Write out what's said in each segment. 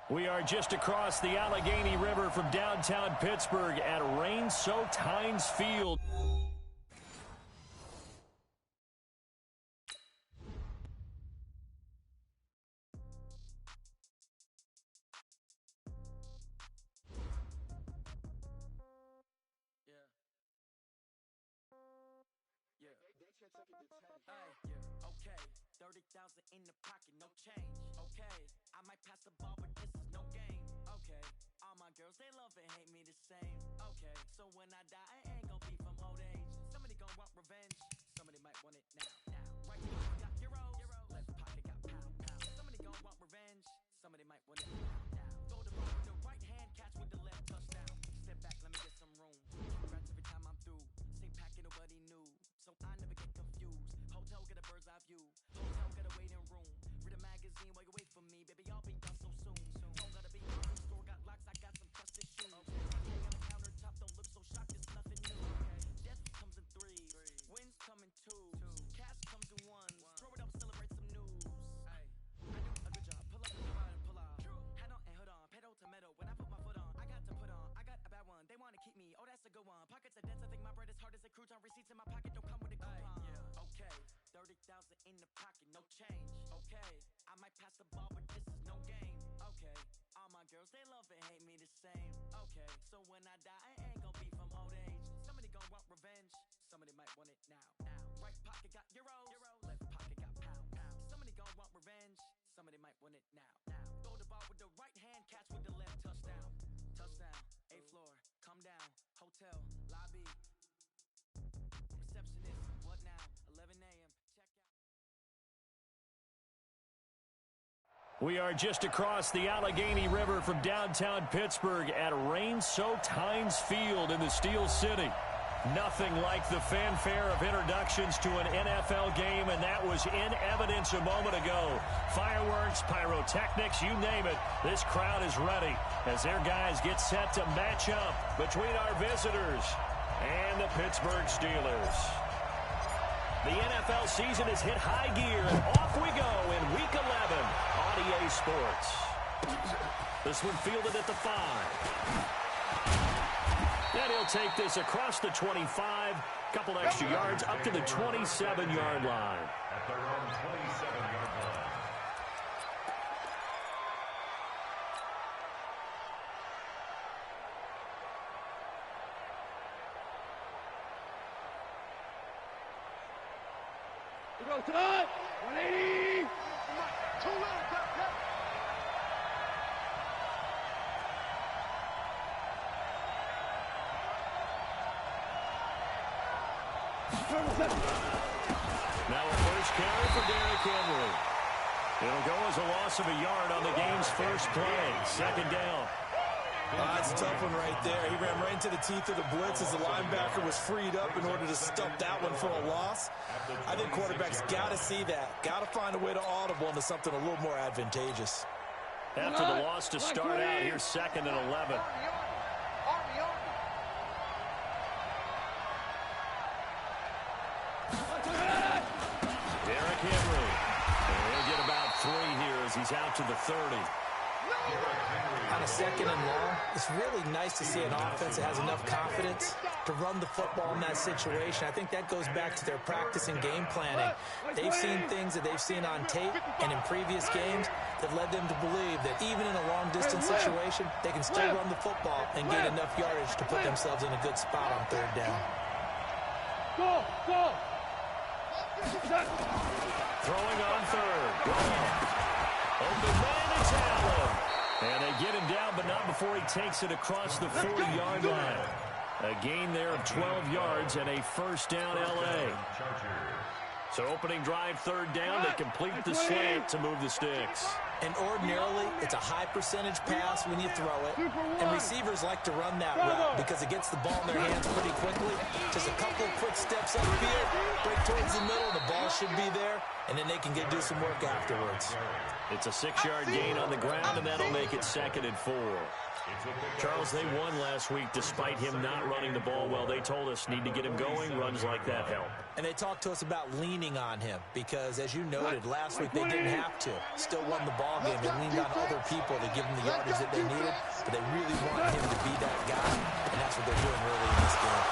We are just across the Allegheny River from downtown Pittsburgh at rain-soaked Heinz Field. Okay, 30,000 in the pocket, no change. Okay, I might pass the ball, but this is no game. Okay, all my girls, they love and hate me the same. Okay, so when I die, I ain't gon' be from old age. Somebody gon' want revenge, somebody might want it now. Right pocket got euros, left pocket got pound. Somebody gon' want revenge, somebody might want it now. Throw the ball with the right hand, catch with the left, touchdown. Step back, let me get some room. Congrats every time I'm through. Same packet, nobody knew, so I never get confused. Hotel, get a bird's eye view. Hotel, get a waiting room. Read a magazine while you wait for me. Baby, I'll be done so soon. Don't gotta be in the store, got locks, I got some trusted shoes. Hang on the countertop, don't look so shocked, it's nothing new. Death comes in threes, wins come in twos. Cash comes in ones, throw it up, celebrate some news. I do a good job, pull up and pull out and pull out. Hat on and hood on, pedal to metal. When I put my foot on, I got to put on. I got a bad one, they wanna keep me, oh that's a good one. Pockets are dense, I think my bread is hard as a crouton. Receipts in my pocket don't come with a coupon. Okay, 30,000 in the pocket, no change. Okay, I might pass the ball, but this is no game. Okay, all my girls, they love and hate me the same. Okay, so when I die, I ain't gon' be from old age. Somebody gon' want revenge, somebody might want it now. Right pocket got euros, left pocket got pound. Somebody gon' want revenge, somebody might want it now. Throw the ball with the right hand, catch with the left, touchdown. Touchdown, 8th floor, come down, hotel, lobby. Receptionist, what now? 11 a.m. Check out. We are just across the Allegheny River from downtown Pittsburgh at rain-soaked Heinz Field in the Steel City. Nothing like the fanfare of introductions to an NFL game, and that was in evidence a moment ago. Fireworks, pyrotechnics, you name it. This crowd is ready as their guys get set to match up between our visitors and the Pittsburgh Steelers. The NFL season has hit high gear, and off we go in Week 11 on EA Sports. This one fielded at the 5. And he'll take this across the 25, couple extra yards up to the 27-yard line. At their own 27-yard line. Go time! 180! Too little, Now a first carry for Derrick Henry. It'll go as a loss of a yard on the game's first play. Second down. That's a tough one right there. He ran right into the teeth of the blitz as the linebacker was freed up in order to stop that one for a loss. I think quarterbacks got to see that. Got to find a way to audible into something a little more advantageous. After the loss to start out, here's 2nd and 11. Derrick Henry. And he'll get about 3 here as he's out to the 30. On a 2nd and long, it's really nice to see an offense that has enough confidence to run the football in that situation. I think that goes back to their practice and game planning. They've seen things that they've seen on tape and in previous games that led them to believe that even in a long-distance situation, they can still run the football and gain enough yardage to put themselves in a good spot on 3rd down. Go! Throwing on 3rd. Open man, it's Allen. And they get him down, but not before he takes it across the 40-yard line. A gain there of 12 yards and a first down L.A. So opening drive, 3rd down, they complete the slant to move the sticks. And ordinarily, it's a high percentage pass when you throw it. And receivers like to run that route because it gets the ball in their hands pretty quickly. Just a couple of quick steps upfield, break towards the middle, the ball should be there, and then they can do some work afterwards. It's a 6-yard gain on the ground, and that'll make it 2nd and 4. Charles, they won last week despite him not running the ball well. They told us need to get him going. Runs like that help. And they talked to us about leaning on him because, as you noted, last week they didn't have to. Still won the ball game. They leaned on other people to give them the yardage that they needed, but they really want him to be that guy, and that's what they're doing really in this game.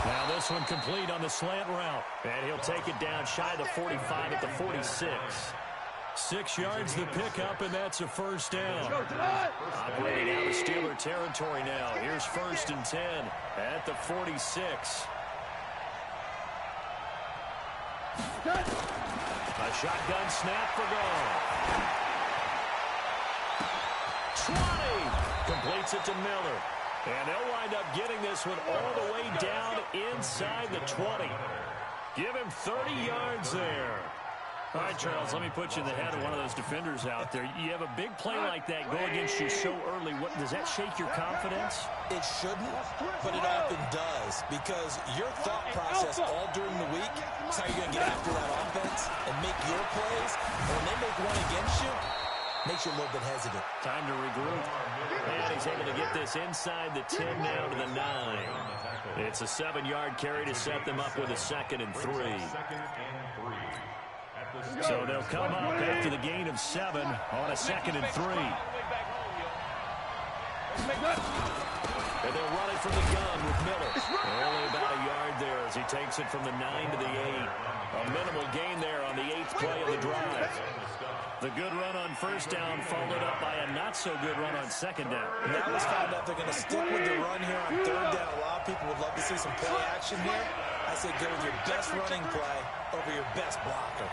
Now this one complete on the slant route, and he'll take it down shy of the 45 at the 46. 6 yards the pickup, and that's a first down. Operating out of Steeler territory now. Here's 1st and 10 at the 46. A shotgun snap for goal. 20. Completes it to Miller. And they'll wind up getting this one all the way down inside the 20. Give him 30 yards there. All right, Charles, let me put you in the head of one of those defenders out there. You have a big play like that go against you so early. Does that shake your confidence? It shouldn't, but it often does, because your thought process all during the week is how you're going to get after that offense and make your plays. And when they make one against you, it makes you a little bit hesitant. Time to regroup. And he's able to get this inside the 10 now to the 9. It's a 7-yard carry to set them up with a 2nd and 3. So they'll come up after the gain of 7 on a 2nd and 3. And they'll run it from the gun with Miller. Only about a yard there as he takes it from the 9 to the 8. A minimal gain there on the 8th play of the drive. The good run on 1st down followed up by a not-so-good run on 2nd down. Now let's find out they're going to stick with the run here on 3rd down. A lot of people would love to see some play action here. I say go with your best running play over your best blocker.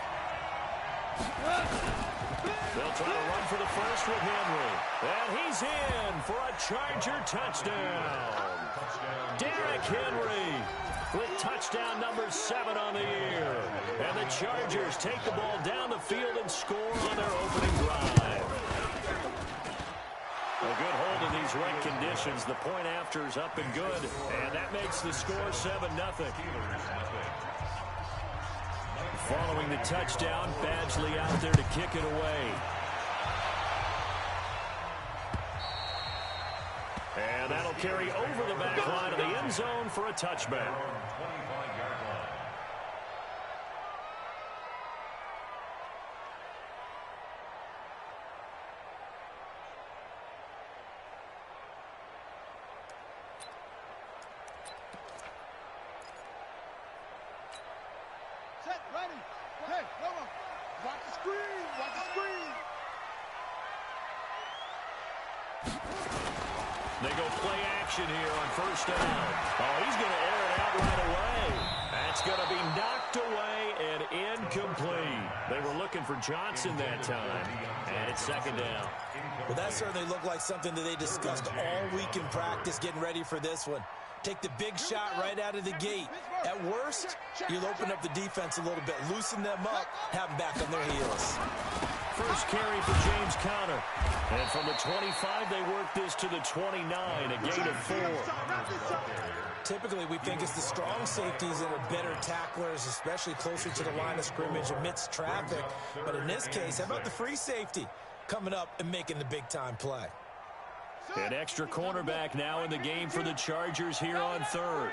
They'll try to run for the first with Henry. And he's in for a Charger touchdown. Derrick Henry with touchdown number 7 on the year. And the Chargers take the ball down the field and score on their opening drive. A good hold in these wet conditions. The point after is up and good. And that makes the score 7-0. Following the touchdown, Badgley out there to kick it away. And that'll carry over the back line of the end zone for a touchback. They go play action here on 1st down. Oh, he's going to air it out right away. That's going to be knocked away and incomplete. They were looking for Johnson that time, and it's 2nd down. Well, that certainly looked like something that they discussed all week in practice, getting ready for this one. Take the big shot right out of the gate. At worst, you'll open up the defense a little bit, loosen them up, have them back on their heels. First carry for James Conner. And from the 25, they work this to the 29, a gain of 4. Typically, we think it's the strong safeties that are better tacklers, especially closer to the line of scrimmage amidst traffic. But in this case, how about the free safety coming up and making the big-time play? An extra cornerback now in the game for the Chargers here on 3rd.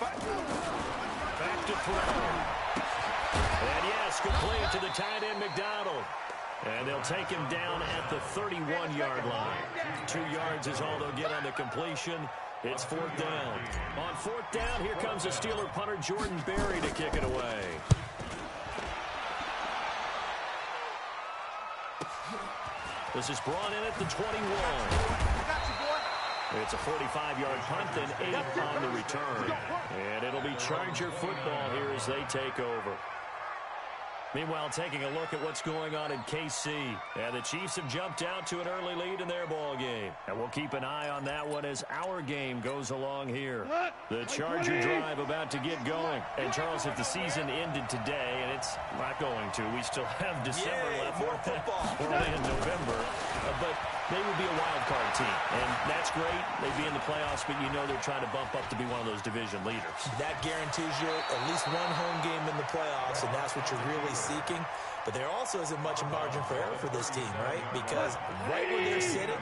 Back to throw. And yes, complete to the tight end McDonald. And they'll take him down at the 31-yard line. 2 yards is all they'll get on the completion. It's 4th down. On 4th down, here comes the Steeler punter Jordan Berry to kick it away. This is brought in at the 21. It's a 45-yard punt, then 8 on the return. And it'll be Charger football here as they take over. Meanwhile, taking a look at what's going on in KC. And the Chiefs have jumped out to an early lead in their ball game. And we'll keep an eye on that one as our game goes along here. The Charger drive about to get going. And, Charles, if the season ended today, and it's not going to, we still have December left. More football. We're only in November. But they would be a wild card team. And that's great. They'd be in the playoffs, but you know they're trying to bump up to be one of those division leaders. That guarantees you at least one home game in the playoffs, and that's what you're really seeking. But there also isn't much margin for error for this team, right? Because right where they're sitting,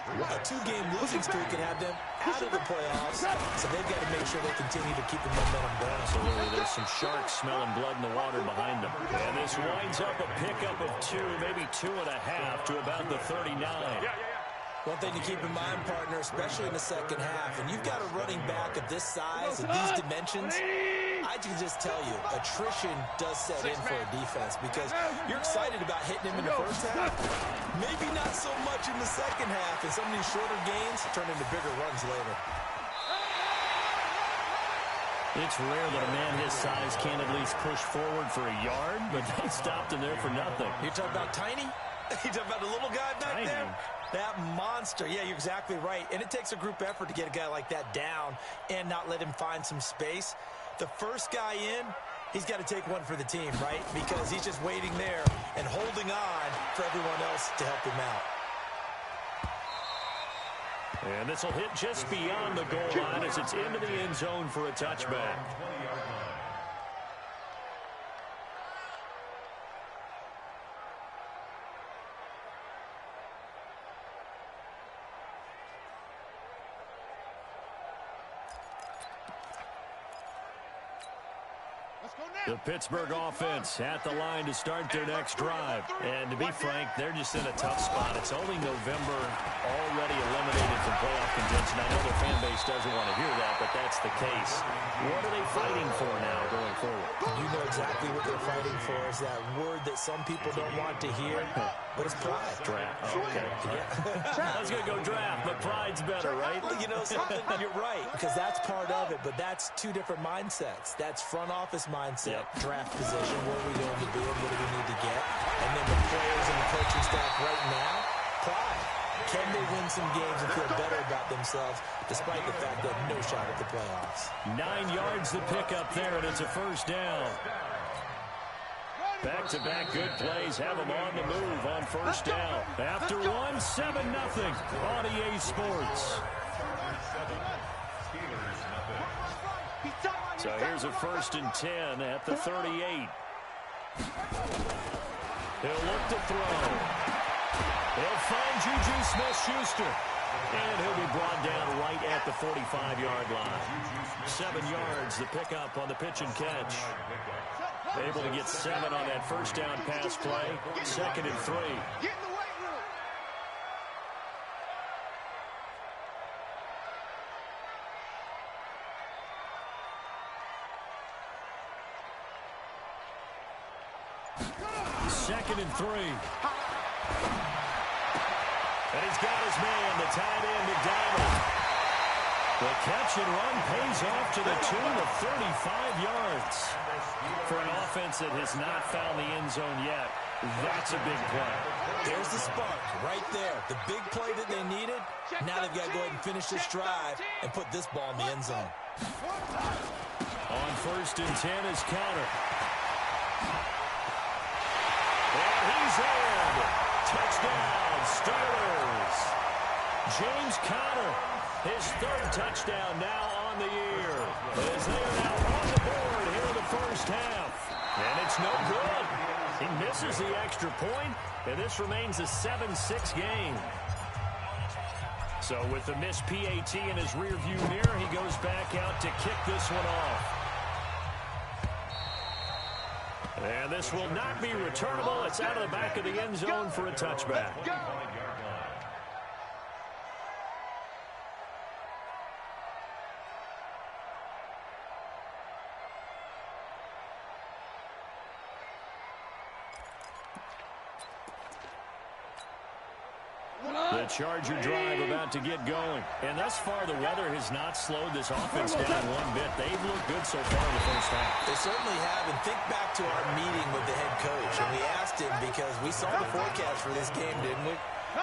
a 2-game losing streak can have them out of the playoffs, so they've got to make sure they continue to keep the momentum going. Absolutely. There's some sharks smelling blood in the water behind them. And this winds up a pickup of 2, maybe 2.5 to about the 39. One thing to keep in mind, partner, especially in the second half, when you've got a running back of this size and these dimensions, I can just tell you, attrition does set in for a defense because you're excited about hitting him in the first half. Maybe not so much in the second half, and some of these shorter gains turn into bigger runs later. It's rare that a man his size can't at least push forward for a yard, but they stopped him there for nothing. You're talking about tiny? You're talking about the little guy back there? That monster. Yeah, you're exactly right. And it takes a group effort to get a guy like that down and not let him find some space. The first guy in, he's got to take one for the team, right? Because he's just waiting there and holding on for everyone else to help him out. And this will hit just beyond the goal line as it's into the end zone for a touchback. The Pittsburgh offense at the line to start their next drive. And to be frank, they're just in a tough spot. It's only November, already eliminated from playoff contention. I know their fan base doesn't want to hear that, but that's the case. What are they fighting for now going forward? You know exactly what they're fighting for is that word that some people don't want to hear, but it's pride. Draft. Okay. Yeah. I was going to go draft, but pride's better, right? Well, you know something? You're right, because that's part of it, but that's two different mindsets. That's front office mindset. Draft position, where are we going to be and what do we need to get? And then the players and the coaching staff right now, pride. Can they win some games and feel better about themselves despite the fact they have no shot at the playoffs? 9 yards the pickup there, and it's a first down. Back-to-back good plays have them on the move on first down. After one, 7-0 on EA Sports. So here's a 1st and 10 at the 38. He'll look to throw. He'll find Juju Smith-Schuster. And he'll be brought down right at the 45-yard line. 7 yards, the pickup on the pitch and catch. Able to get 7 on that first down pass play. 2nd and 3. Second and 3. And he's got his man, the tight end, McDonald. The catch and run pays off to the tune of 35 yards. For an offense that has not found the end zone yet, that's a big play. There's the spark right there. The big play that they needed. Now they've got to go ahead and finish this drive and put this ball in the end zone. On 1st and 10 is Counter. And he's in. Touchdown, Steelers. James Conner, his 3rd touchdown now on the year. As they are now on the board here in the first half. And it's no good. He misses the extra point, and this remains a 7-6 game. So with the missed PAT in his rearview mirror, he goes back out to kick this one off. And this will not be returnable. It's out of the back of the end zone for a touchback. The Charger drive about to get going. And thus far, the weather has not slowed this offense down one bit. They've looked good so far in the first half. They certainly have. And think back to our meeting with the head coach. And we asked him because we saw the forecast for this game, didn't we?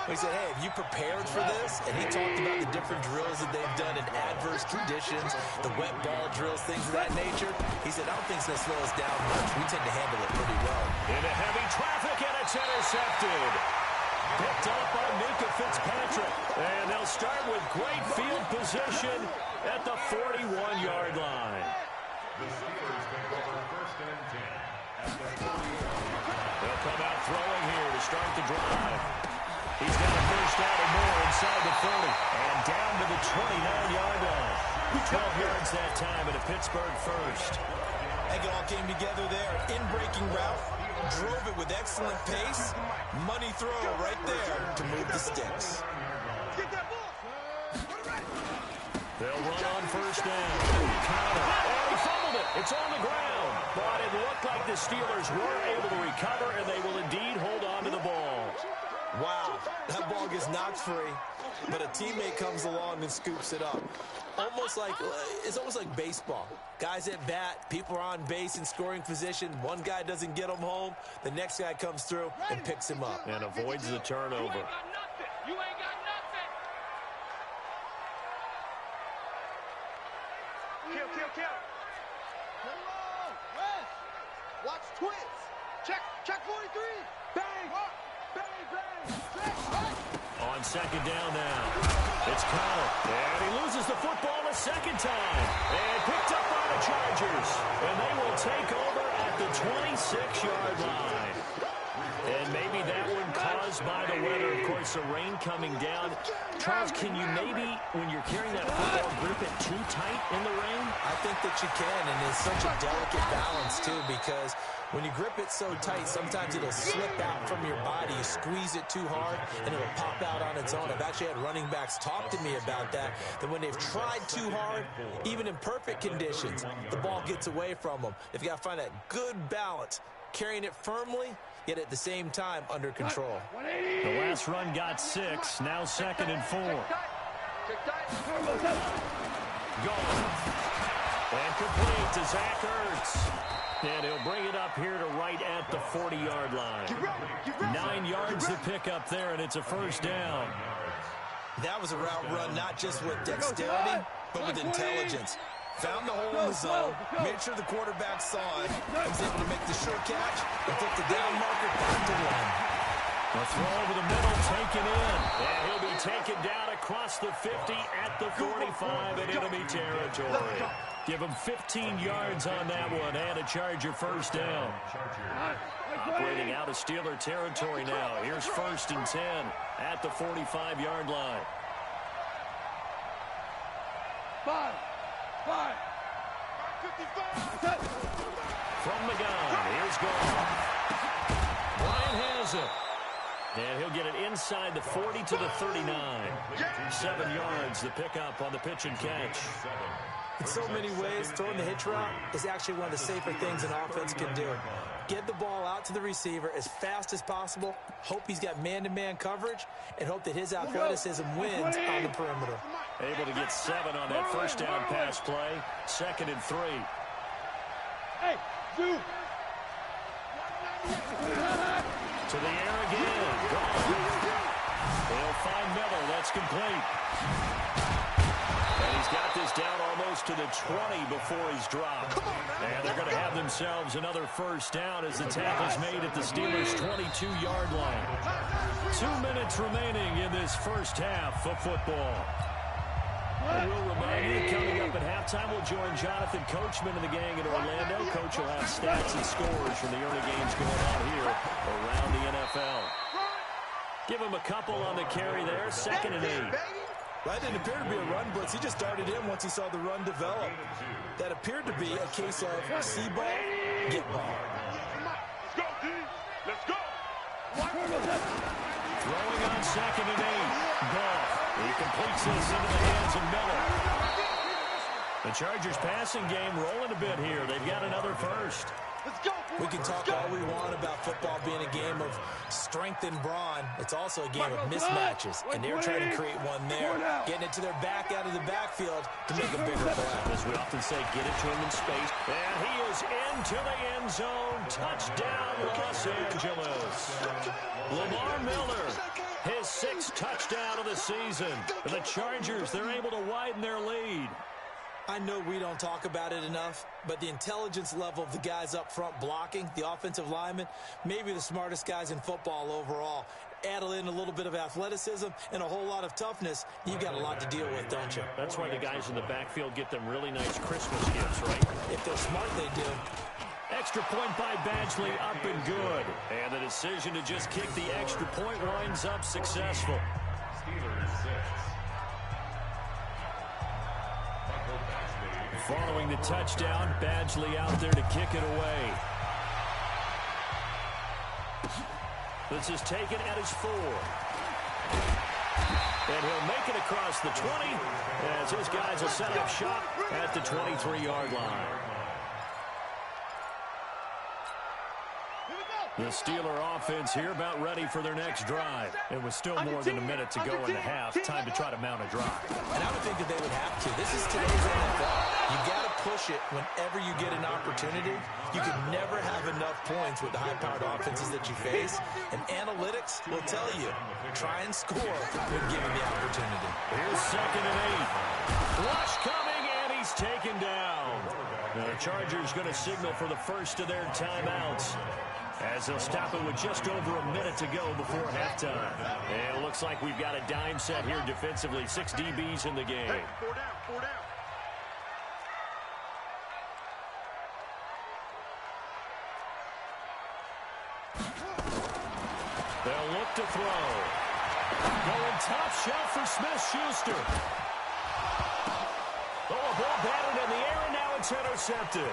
We said, hey, have you prepared for this? And he talked about the different drills that they've done in adverse conditions, the wet ball drills, things of that nature. He said, I don't think it's going to slow us down much. We tend to handle it pretty well. Into heavy traffic, and it's intercepted. Picked up by Minka Fitzpatrick. And they'll start with great field position at the 41-yard line. The Steelers take over 1st and 10. They'll come out throwing here to start the drive. He's got a first down or more inside the 30. And down to the 29-yard line. 12 yards that time at a Pittsburgh first. I think it all came together there. In-breaking route. Drove it with excellent pace. Money throw right there to move the sticks. They'll run on first down. Counter. And he fumbled it. It's on the ground. But it looked like the Steelers were able to recover, and they will indeed hold on to the ball. Wow, that ball gets knocked free, but a teammate comes along and scoops it up. It's almost like baseball. Guys at bat, people are on base in scoring position. One guy doesn't get him home. The next guy comes through and picks him up. And avoids the turnover. You ain't got nothing. Kill. Hello, rest. Watch twins. Check 43. Bang. On second down now. It's Connell. And he loses the football a second time. And picked up by the Chargers. And they will take over at the 26-yard line. And maybe that one caused by the weather. Of course, the rain coming down. Charles, can you maybe, when you're carrying that football, grip it too tight in the rain? I think that you can, and it's such a delicate balance, too, because when you grip it so tight, sometimes it'll slip out from your body. You squeeze it too hard, and it'll pop out on its own. I've actually had running backs talk to me about that when they've tried too hard, even in perfect conditions, the ball gets away from them. They've got to find that good balance, carrying it firmly, yet at the same time under control. The last run got 6, now 2nd and 4. Gone. And complete to Zach Ertz. And he'll bring it up here to right at the 40-yard line. 9 yards to pick up there, and it's a first down. That was a route run not just with dexterity, but with intelligence. Found the hole in the zone, made sure the quarterback saw it, was able to make the short catch, and put the down marker back to 1. A throw over the middle, taken in. And he'll be taken down across the 50 at the 45 in enemy territory. Give him 15 yards on that one and a Charger first down. Operating out of Steeler territory now. Here's 1st and 10 at the 45-yard line. 5. From the gun, here's Goff. Bryant has it. And he'll get it inside the 40 to the 39. 7 yards, the pickup on the pitch and catch. In so many ways, throwing the hitch route is actually one of the safer things an offense can do. Get the ball out to the receiver as fast as possible, hope he's got man-to-man coverage, and hope that his athleticism wins on the perimeter. Able to get 7 on that first down pass play. 2nd and 3. Hey, Zoo. To the air again. They'll find Miller. That's complete. And he's got this down almost to the 20 before he's dropped. And they're going to have themselves another first down as the tackle's made at the Steelers' 22-yard line. 2 minutes remaining in this first half of football. I will remind you, coming up at halftime, we'll join Jonathan Coachman and the gang in Orlando. Coach will have stats and scores from the early games going on here around the NFL. Give him a couple on the carry there, 2nd and 8. That didn't appear to be a run blitz. He just darted in once he saw the run develop. That appeared to be a case of see ball, get ball. Let's go, D. Let's go. Throwing on 2nd and 8. Goff. He completes this into the hands of Miller. The Chargers passing game rolling a bit here. They've got another first. We can talk all we want about football being a game of strength and brawn. It's also a game of mismatches, and they're trying to create one there, getting it to their back out of the backfield to make a bigger play. As we often say, get it to him in space. And he is into the end zone. Touchdown, Los Angeles. Lamar Miller, his 6th touchdown of the season. And the Chargers, they're able to widen their lead. I know we don't talk about it enough, but the intelligence level of the guys up front blocking, the offensive linemen, maybe the smartest guys in football overall. add in a little bit of athleticism and a whole lot of toughness, you've got a lot to deal with, don't you? That's why the guys in the backfield get them really nice Christmas gifts, right? If they're smart, they do. Extra point by Badgley, up and good. And the decision to just kick the extra point winds up successful. Steelers 6. Following the touchdown, Badgley out there to kick it away. This is taken at his 4. And he'll make it across the 20 as his guys will set up shop at the 23-yard line. The Steeler offense here about ready for their next drive. It was still more than a minute to go in the half. Time to try to mount a drive. And I would think that they would have to. This is today's NFL. You got to push it whenever you get an opportunity. You can never have enough points with the high-powered offenses that you face. And analytics will tell you, try and score when given the opportunity. Here's 2nd and 8. Rush coming, and he's taken down. The Chargers going to signal for the first of their timeouts, as they'll stop it with just over a minute to go before halftime. And it looks like we've got a dime set here defensively. 6 DBs in the game. Hey, 4 down, 4 down. They'll look to throw. Going top shelf for Smith-Schuster. Oh, a ball batted in the air, and now it's intercepted.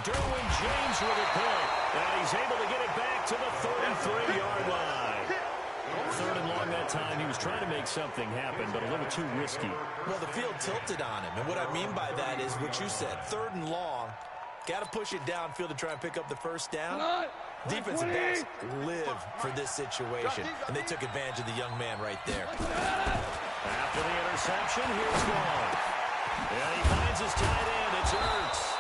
Derwin James with a pick, and he's able to get it back to the 33-yard line. 3rd and long that time. He was trying to make something happen, but a little too risky. Well, the field tilted on him, and what I mean by that is what you said, 3rd and long. Got to push it downfield to try and pick up the first down. Defensive backs live for this situation, and they took advantage of the young man right there. After the interception, here's one. And he finds his tight end. It's Ertz.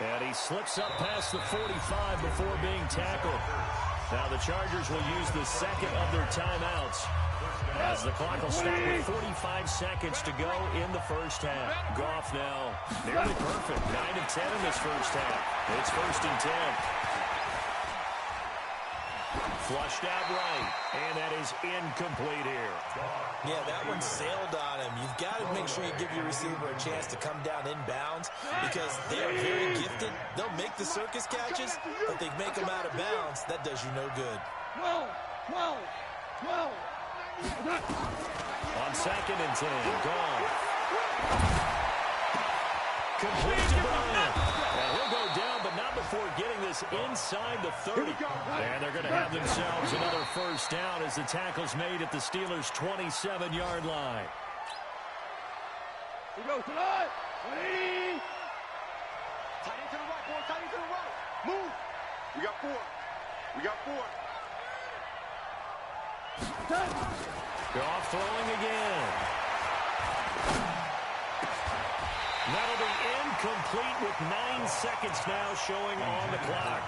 And he slips up past the 45 before being tackled. Now the Chargers will use the 2nd of their timeouts, as the clock will stop with 45 seconds to go in the first half. Goff now nearly perfect. 9 of 10 in this first half. It's 1st and 10. Flushed out right, and that is incomplete here. Yeah, that one sailed on him. You've got to make sure you give your receiver a chance to come down inbounds, because they are very gifted. They'll make the circus catches, but they make them out of bounds. That does you no good. On 2nd and 10, gone. Complete to Bryant. And he'll go down, but not before getting this inside the 30. And they're going to have themselves another first down as the tackle's made at the Steelers' 27-yard line. He goes to the right. Ready. Tight end to the right, boy. Tight end to the right. Move. We got 4. We got 4. Goff throwing again. That'll be incomplete with 9 seconds now showing on the clock.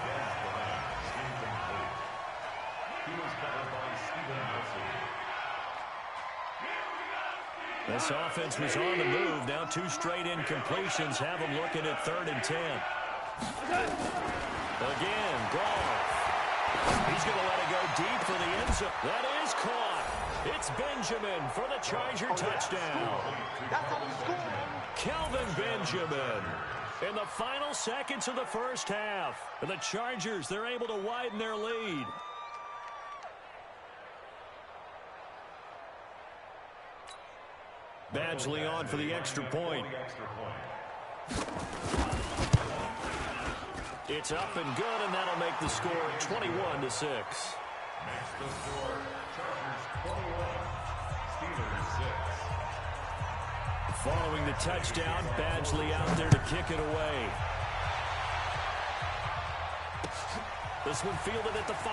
This offense was on the move. Now 2 straight incompletions have them looking at 3rd and 10. Again, Goff. He's going to let it go deep for the end zone. That is caught. It's Benjamin for the Charger touchdown. Kelvin Benjamin in the final seconds of the first half. And the Chargers, they're able to widen their lead. Badgley on for the extra point. It's up and good, and that'll make the score 21-6. Match the score. Chargers 21, Steelers 6. Following the touchdown, Badgley out there to kick it away. This one fielded at the 5.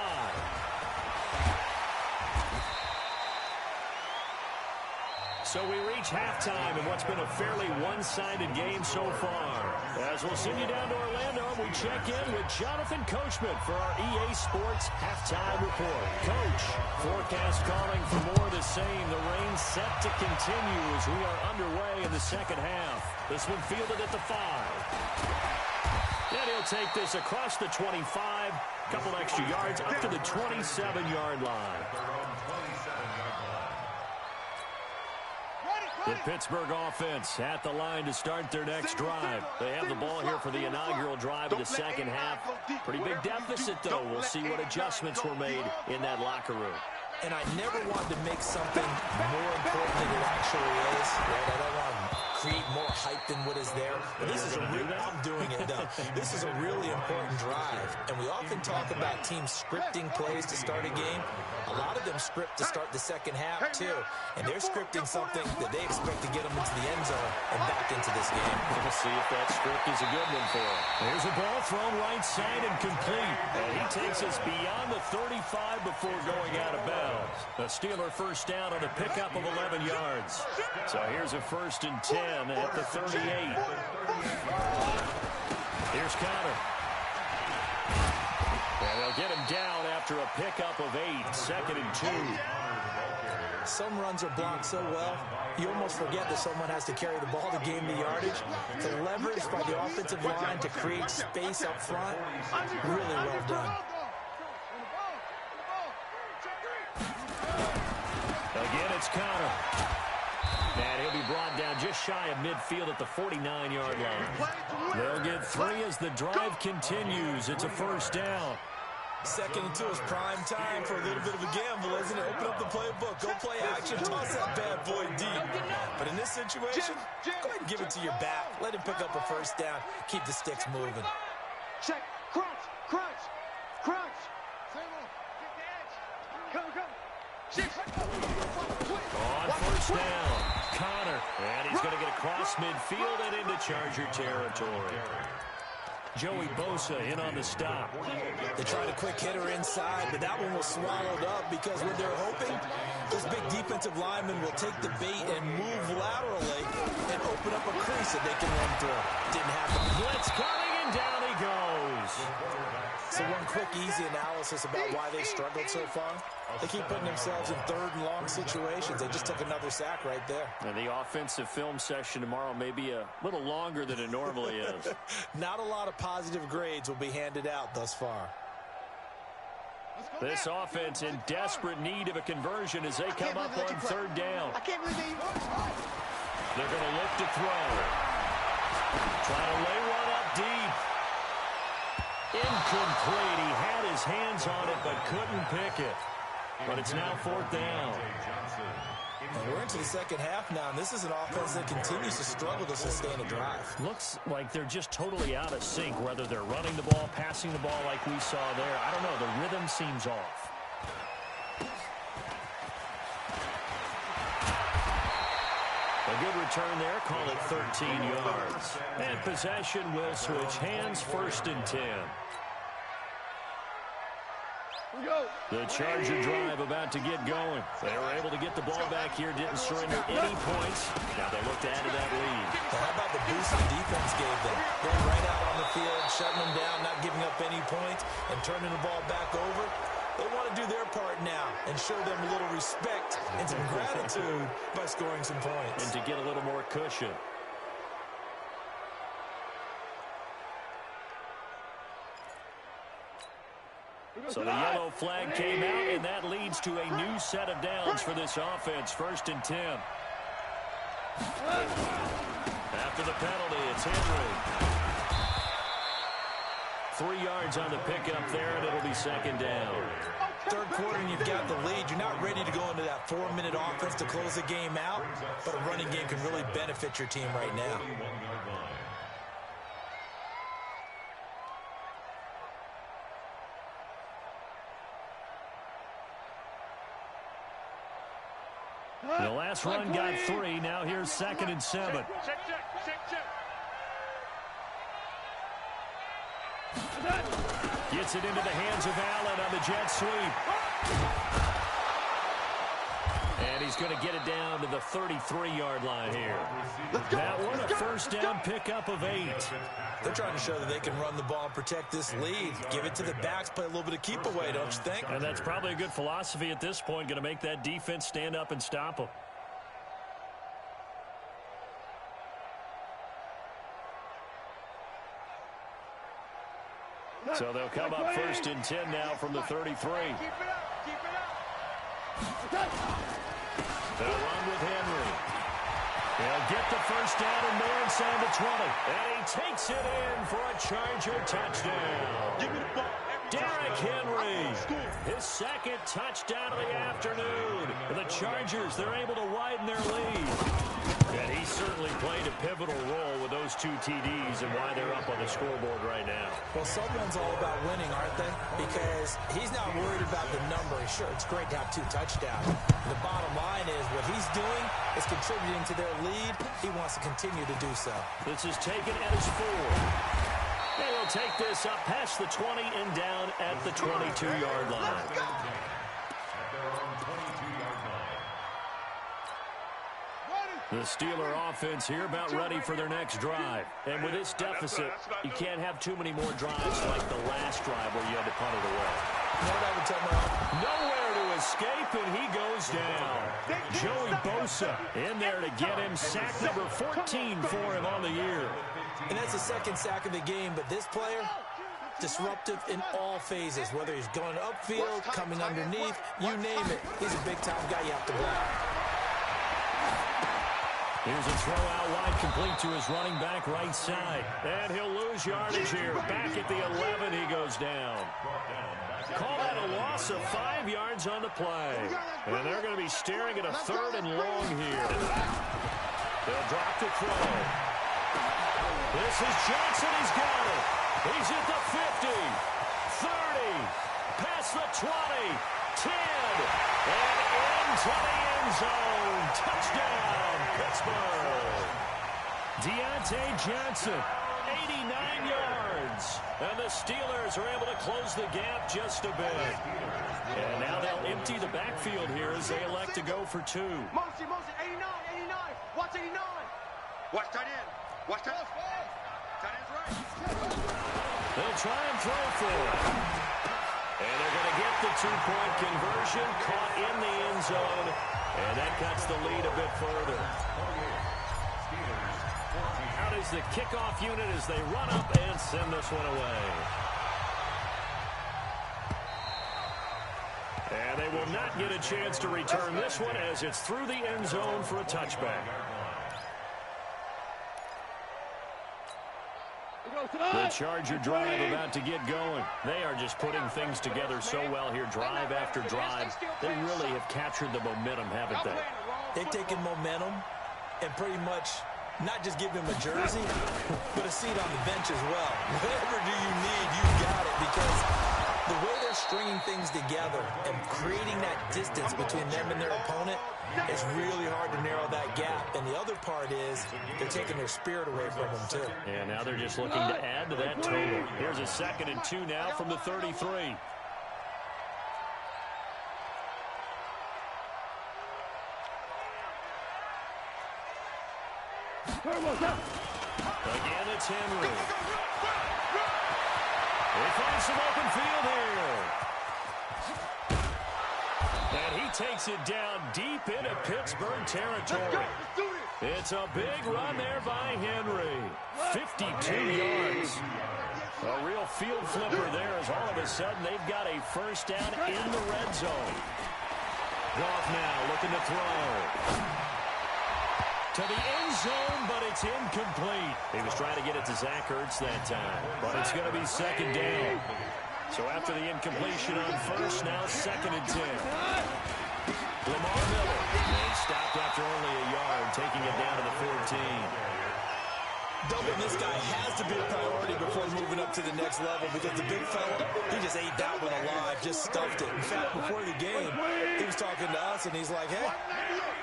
So we reach halftime in what's been a fairly one-sided game so far. As we'll send you down to Orlando, we check in with Jonathan Coachman for our EA Sports Halftime Report. Coach, forecast calling for more of the same. The rain set to continue as we are underway in the second half. This one fielded at the 5. And he'll they'll take this across the 25, a couple extra yards up to the 27-yard line. The Pittsburgh offense at the line to start their next drive. They have the ball here for the inaugural drive of the second half. Pretty big deficit, though. We'll see what adjustments were made in that locker room. And I never wanted to make something more important than it actually is. Right? I don't want to create more hype than what is there. But this is I'm doing it, though. This is a really important drive. And we often talk about teams scripting plays to start a game. A lot of them script to start the second half, too. And they're scripting something that they expect to get them into the end zone and back into this game. We'll see if that script is a good one for him. Here's a ball thrown right side and complete. And he takes us beyond the 35 before going out of bounds. A Steeler first down on a pickup of 11 yards. So here's a 1st and 10 at the 38. Here's Connor. And they'll get him down after a pickup of 8, 2nd and 2. Some runs are blocked so well, you almost forget that someone has to carry the ball to gain the yardage. The leverage by the offensive line to create space up front, really well done. Again, it's Connor. And he'll be brought down just shy of midfield at the 49-yard line. They'll get 3 as the drive continues. It's a first down. 2nd and 2 is prime time for a little bit of a gamble, isn't it? Open up the playbook, go play action, toss that bad boy deep. But in this situation, go ahead and give it to your back. Let him pick up a first down. Keep the sticks moving. Check. Crunch. Crunch. Crunch. Come. 6. On first down, Connor. And he's going to get across midfield and into Charger territory. Joey Bosa in on the stop. They tried a quick hitter inside, but that one was swallowed up because what they're hoping, this big defensive lineman will take the bait and move laterally and open up a crease that they can run through. Didn't happen. Blitz coming, and down he goes. So one quick, easy analysis about why they struggled so far. They keep putting themselves in 3rd and long situations. They just took another sack right there. And the offensive film session tomorrow may be a little longer than it normally is. Not a lot of positive grades will be handed out thus far. This offense in desperate need of a conversion as they come up on 3rd down. I can't believe They're going to look to throw. Try to lay one up deep. Incomplete. He had his hands on it but couldn't pick it. But it's now 4th down. And we're into the second half now, and this is an offense that continues to struggle to sustain a drive. Looks like they're just totally out of sync, whether they're running the ball, passing the ball like we saw there. I don't know. The rhythm seems off. A good return there. Call it 13 yards. And possession will switch hands, 1st and 10. The Charger drive about to get going. They were able to get the ball back here, didn't surrender any points. Now they look to add to that lead. Well, how about the boost the defense gave them? Going right out on the field, shutting them down, not giving up any points, and turning the ball back over. They want to do their part now and show them a little respect and some gratitude by scoring some points. And to get a little more cushion. So the yellow flag came out, and that leads to a new set of downs for this offense. 1st and 10. After the penalty, it's Henry. 3 yards on the pickup there, and it'll be 2nd down. 3rd quarter, and you've got the lead. You're not ready to go into that 4-minute offense to close the game out, but a running game can really benefit your team right now. The last run got 3. Now here's 2nd and 7. Gets it into the hands of Allen on the jet sweep. And he's going to get it down to the 33-yard line here. That one, a 1st down pickup of 8. They're trying to show that they can run the ball and protect this lead. Give it to the backs, play a little bit of keep away, don't you think? And that's probably a good philosophy at this point, going to make that defense stand up and stop them. So they'll come up 1st and 10 now from the 33. Keep it up. Keep it up. They'll run with Henry. He'll get the first down and more inside the 20. And he takes it in for a Charger touchdown. Give me the ball. Derrick Henry, his second touchdown of the afternoon. And the Chargers, they're able to widen their lead. And he certainly played a pivotal role with those 2 TDs and why they're up on the scoreboard right now. Well, someone's all about winning, aren't they? Because he's not worried about the number. Sure, it's great to have 2 touchdowns. The bottom line is what he's doing is contributing to their lead. He wants to continue to do so. This is taken at his 4. And he'll take this up past the 20 and down at the 22-yard line. The Steeler offense here about ready for their next drive. And with this deficit, you can't have too many more drives like the last drive where you had to punt it away. Nowhere to escape, and he goes down. Joey Bosa in there to get him sack number 14 for him on the year. And that's the second sack of the game, but this player, disruptive in all phases, whether he's going upfield, coming underneath, you name it. He's a big-time guy you have to block. Here's a throw out wide, complete to his running back right side. And he'll lose yardage here. Back at the 11, he goes down. Call that a loss of 5 yards on the play. And they're going to be staring at a 3rd and long here. They'll drop the throw. This is Johnson. He's got it. He's at the 50, 30, past the 20, 10, and into the end zone. Touchdown, Pittsburgh. Deontay Johnson, 89 yards. And the Steelers are able to close the gap just a bit. And now they'll empty the backfield here as they elect to go for 2. Motion, 89, 89. Watch 89. Watch tight end. Watch tight end. Tight end's right. They'll try and throw for it. And they're going to get the 2-point conversion, caught in the end zone. And that cuts the lead a bit further. Out is the kickoff unit as they run up and send this one away. And they will not get a chance to return this one as it's through the end zone for a touchback. The Charger drive about to get going. They are just putting things together so well here, drive after drive. They really have captured the momentum, haven't they? They've taken momentum and pretty much not just give him a jersey, but a seat on the bench as well. Whatever do you need, you got it, because the way they're stringing things together and creating that distance between them and their opponent, it's really hard to narrow that gap. And the other part is they're taking their spirit away from them, too. And now they're just looking to add to that total. Here's a 2nd and 2 now from the 33. Again, it's Henry. They find some open field here. And he takes it down deep into Pittsburgh territory. It's a big run there by Henry. 52 yards. A real field flipper there as all of a sudden they've got a first down in the red zone. Goff now looking to throw. To the end zone, but it's incomplete. He was trying to get it to Zach Ertz that time, but it's going to be 2nd down. So after the incompletion on 1st, now 2nd and 10. Lamar Miller, and stopped after only a yard, taking it down to the 14. Doubling this guy has to be a priority before moving up to the next level, because the big fella, he just ate that one alive, just stuffed it. In fact, before the game, he was talking to us, and he's like, hey,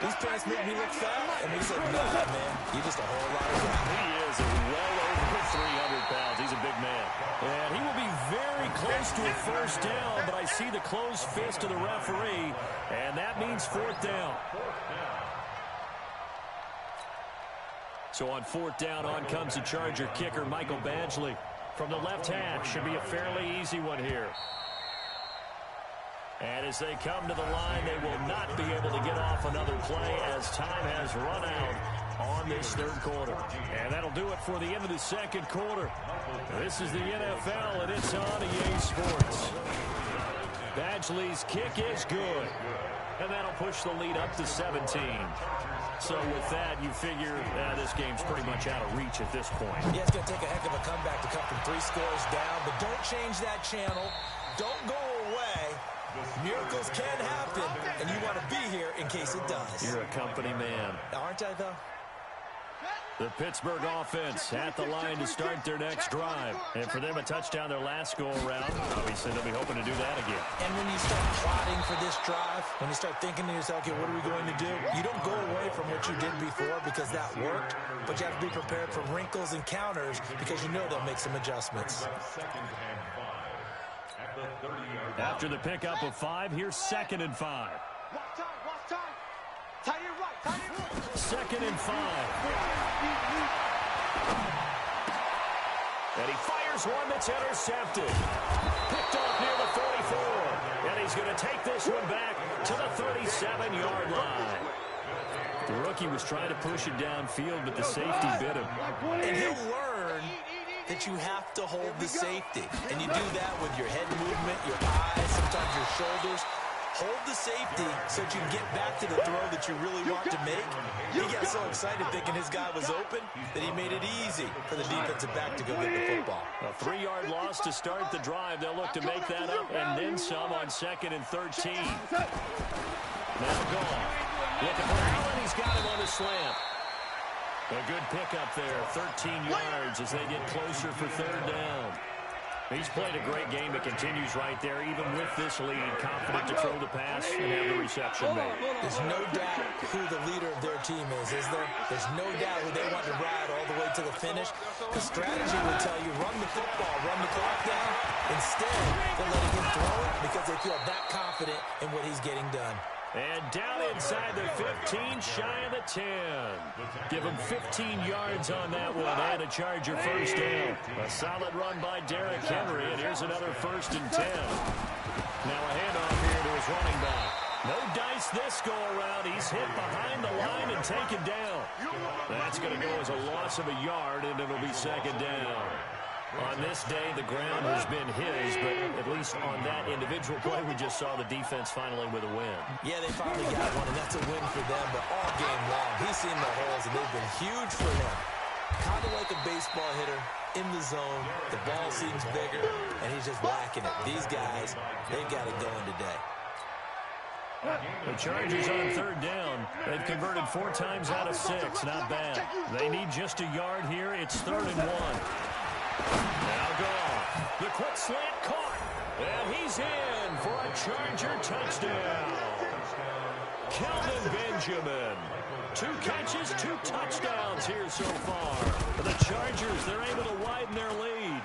these pants make me look fat? And we said, nah, man, you're just a whole lot of fat. He is well over 300 pounds. He's a big man. And he will be very close to a first down, but I see the closed fist of the referee, and that means 4th down. So on 4th down, on comes the Charger kicker, Michael Badgley. From the left hash, should be a fairly easy one here. And as they come to the line, they will not be able to get off another play as time has run out on this 3rd quarter. And that'll do it for the end of the 2nd quarter. This is the NFL, and it's it's on EA Sports. Badgley's kick is good. And that'll push the lead up to 17. So with that, you figure this game's pretty much out of reach at this point. Yeah, it's going to take a heck of a comeback to come from 3 scores down. But don't change that channel. Don't go away. Miracles can happen, and you want to be here in case it does. You're a company man. Aren't I, though? The Pittsburgh offense at the line to start their next drive. And for them, a touchdown their last go-around. Obviously, they'll be hoping to do that again. And when you start plotting for this drive, when you start thinking to yourself, okay, what are we going to do? You don't go away from what you did before because that worked, but you have to be prepared for wrinkles and counters because you know they'll make some adjustments. After the pickup of 5, here's 2nd and 5. Watch time. Tie it right. 2nd and 5. And he fires one that's intercepted. Picked off near the 44. And he's going to take this one back to the 37-yard line. The rookie was trying to push it downfield, but the safety bit him. And he'll learn that you have to hold the safety. And you do that with your head movement, your eyes, sometimes your shoulders. Hold the safety so that you can get back to the throw that you really want to make. He got so excited thinking his guy was open that he made it easy for the defensive back to go get the football. A 3-yard loss to start the drive. They'll look to make that up and then some on 2nd and 13. Now gone. Looking for Allen. He's got him on the slant. A good pickup there. 13 yards as they get closer for 3rd down. He's played a great game. It continues right there, even with this lead. Confident to throw the pass and have the reception made. There's no doubt who the leader of their team is there? There's no doubt who they want to ride all the way to the finish. The strategy would tell you, run the football, run the clock down. Instead, they're letting him throw it because they feel that confident in what he's getting done. And down inside the 15, shy of the 10. Give him 15 yards on that one and a Charger first down. A solid run by Derrick Henry, and here's another 1st and 10. Now a handoff here to his running back. No dice this go-around. He's hit behind the line and taken down. That's going to go as a loss of a yard, and it'll be 2nd down. On this day, the ground has been his, but at least on that individual play, we just saw the defense finally with a win. Yeah, they finally got one, and that's a win for them, but all game long, he's seen the holes, and they've been huge for him. Kind of like a baseball hitter in the zone. The ball seems bigger, and he's just whacking it. These guys, they've got it going today. The Chargers on 3rd down. They've converted 4 times out of 6. Not bad. They need just a yard here. It's 3rd and 1. Now gone. The quick slant caught. And he's in for a Charger touchdown. Kelvin Benjamin. 2 catches, 2 touchdowns here so far. For the Chargers, they're able to widen their lead.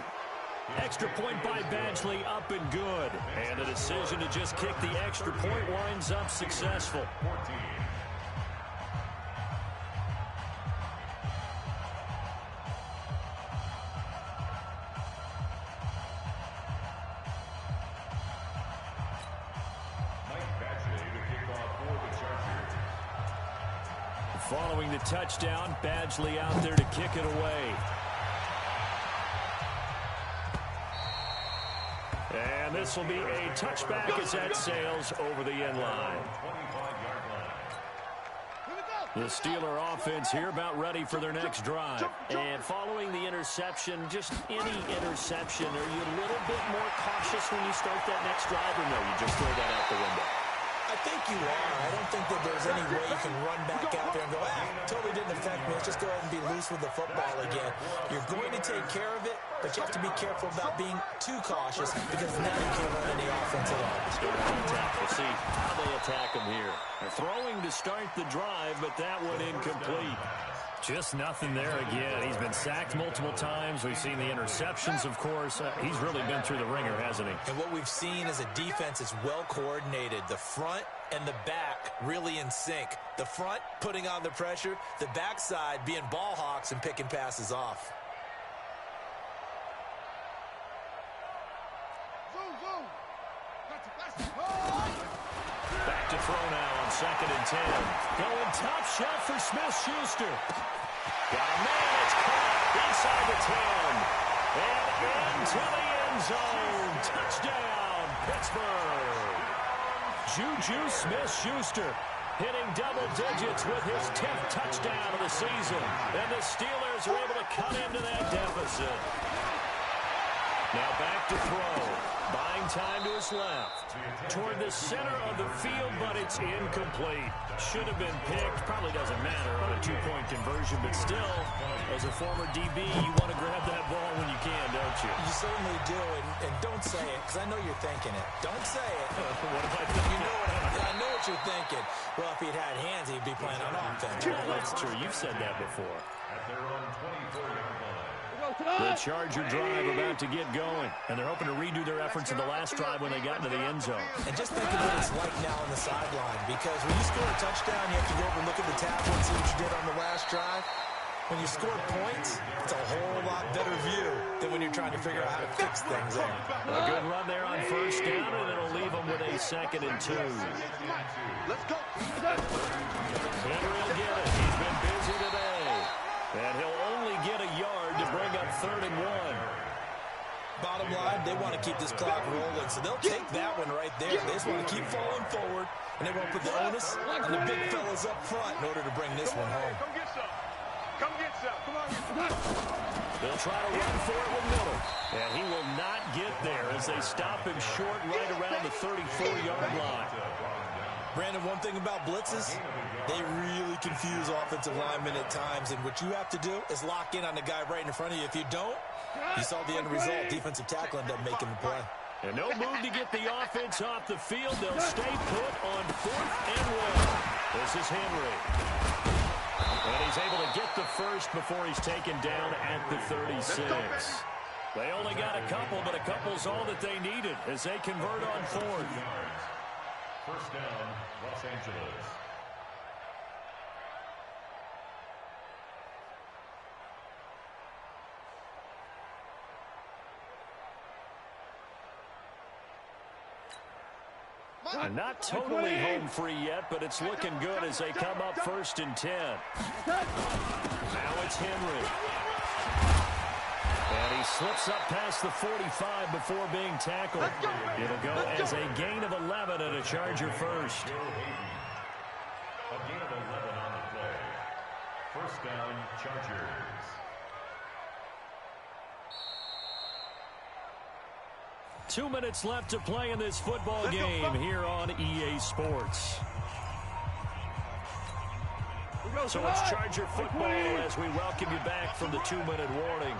Extra point by Badgley, up and good. And the decision to just kick the extra point winds up successful. Following the touchdown, Badgley out there to kick it away. And this will be a touchback as that sails over the end line. The Steeler offense here about ready for their next drive. And following the interception, just any interception, are you a little bit more cautious when you start that next drive, or no, you just throw that out the window? I think you are. I don't think that there's any way you can run back out there and go, totally didn't affect me. Let's just go ahead and be loose with the football again. You're going to take care of it, but you have to be careful about being too cautious because now you can't run any offense at all. Start on attack. We'll see how they attack him here. They're throwing to start the drive, but that one incomplete. Just nothing there again. He's been sacked multiple times. We've seen the interceptions, of course. He's really been through the ringer, hasn't he? And what we've seen is a defense that's well coordinated. The front and the back really in sync. The front putting on the pressure. The backside being ball hawks and picking passes off. Back to throw now on 2nd and 10. Going top shelf for Smith-Schuster. Got a man. It's caught inside the 10. And into the end end zone. Touchdown, Pittsburgh. Juju Smith-Schuster hitting double digits with his 10th touchdown of the season. And the Steelers are able to cut into that deficit. Now back to throw. Buying time to his left. Toward the center of the field, but it's incomplete. Should have been picked. Probably doesn't matter on a two-point conversion, but still, as a former DB, you want to grab that ball when you can, don't you? You certainly do, and don't say it, because I know you're thinking it. Don't say it. What am I thinking? I know what you're thinking. Well, if he'd had hands, he'd be playing on offense. Well, that's true. You've said that before. At their own 24-yard line. The Charger drive about to get going, and they're hoping to redo their efforts in the last drive when they got into the end zone. And just think of what it's like now on the sideline, because when you score a touchdown, you have to go over and look at the tablet and see what you did on the last drive. When you score points, it's a whole lot better view than when you're trying to figure out how to fix things there. A good run there on first down, and it'll leave them with a 2nd and 2. Let's go. Henry will get it. He's been busy today. And he'll only get a yard to bring up 3rd and 1. Bottom line, they want to keep this clock rolling, so they'll take that one right there. They just want to keep falling forward, and they won't put the onus on the big fellas up front in order to bring this one home. Come get some. Come get some. Come on. They'll try to run for it with Miller. And he will not get there as they stop him short right around the 34-yard line. Brandon, one thing about blitzes, they really confuse offensive linemen at times, and what you have to do is lock in on the guy right in front of you. If you don't, you saw the end result. Defensive tackle ended up making the play. And no move to get the offense off the field. They'll stay put on 4th and 1. This is Henry. And he's able to get the first before he's taken down at the 36. They only got a couple, but a couple's all that they needed as they convert on 4th. First down, Los Angeles. And not totally home free yet, but it's looking good as they come up 1st and 10. Now it's Henry. And he slips up past the 45 before being tackled. It'll go as a gain of 11 and a Charger first. A gain of 11 on the play. First down, Chargers. Two minutes left to play in this football game here on EA Sports. So it's Charger football as we welcome you back from the 2-minute warning.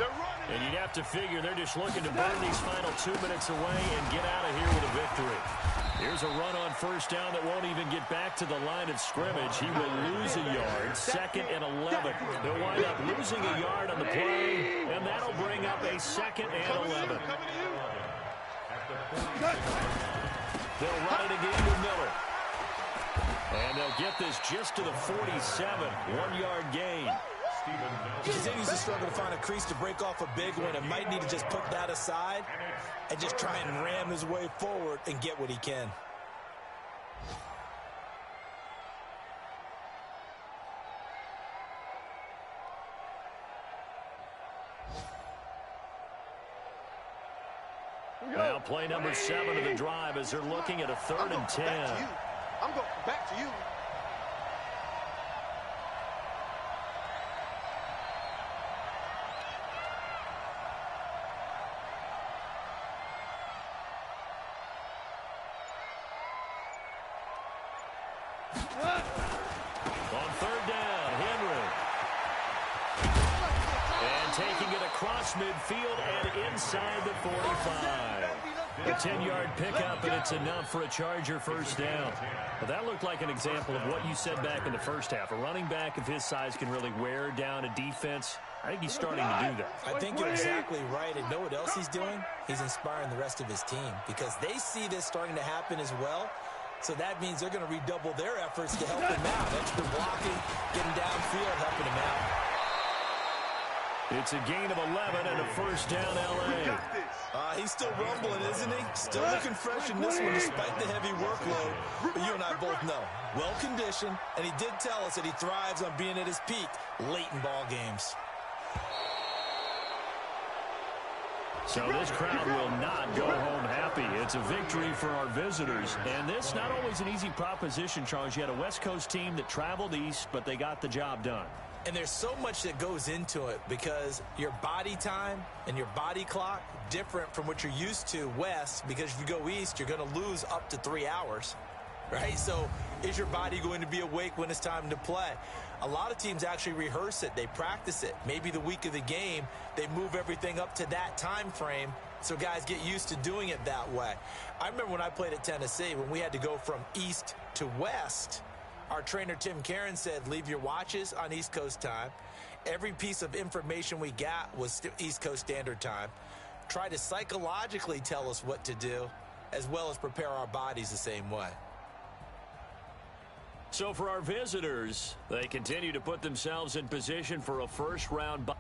And you'd have to figure they're just looking to burn these final 2 minutes away and get out of here with a victory. Here's a run on first down that won't even get back to the line of scrimmage. He will lose a yard, 2nd and 11. They'll wind up losing a yard on the play, and that'll bring up a 2nd and 11. They'll run it again with Miller. And they'll get this just to the 47, 1-yard gain. He continues to struggle to find a crease to break off a big one and might need to just put that aside and just try and ram his way forward and get what he can. Now play number 7 of the drive as they're looking at a 3rd and 10. I'm going back to you. On 3rd down, Henry. And taking it across midfield and inside the 45. A 10-yard pickup, and it's enough for a Charger first down. Well, that looked like an example of what you said back in the first half. A running back of his size can really wear down a defense. I think he's starting to do that. I think you're exactly right. And know what else he's doing? He's inspiring the rest of his team because they see this starting to happen as well. So that means they're going to redouble their efforts to help him out. Extra blocking, getting downfield, helping him out. It's a gain of 11 and a first down, L.A. He's still rumbling, isn't he? Still looking fresh in this one despite the heavy workload. But you and I both know, well-conditioned, and he did tell us that he thrives on being at his peak late in ball games. So this crowd will not go home happy. It's a victory for our visitors. And this not always an easy proposition, Charles. You had a West Coast team that traveled east, but they got the job done. And there's so much that goes into it because your body time and your body clock different from what you're used to west, because if you go east, you're going to lose up to 3 hours, right? So is your body going to be awake when it's time to play? A lot of teams actually rehearse it. They practice it. Maybe the week of the game, they move everything up to that time frame so guys get used to doing it that way. I remember when I played at Tennessee, when we had to go from east to west, our trainer, Tim Karen, said, leave your watches on East Coast time. Every piece of information we got was East Coast Standard Time. Try to psychologically tell us what to do, as well as prepare our bodies the same way. So for our visitors, they continue to put themselves in position for a first-round bye.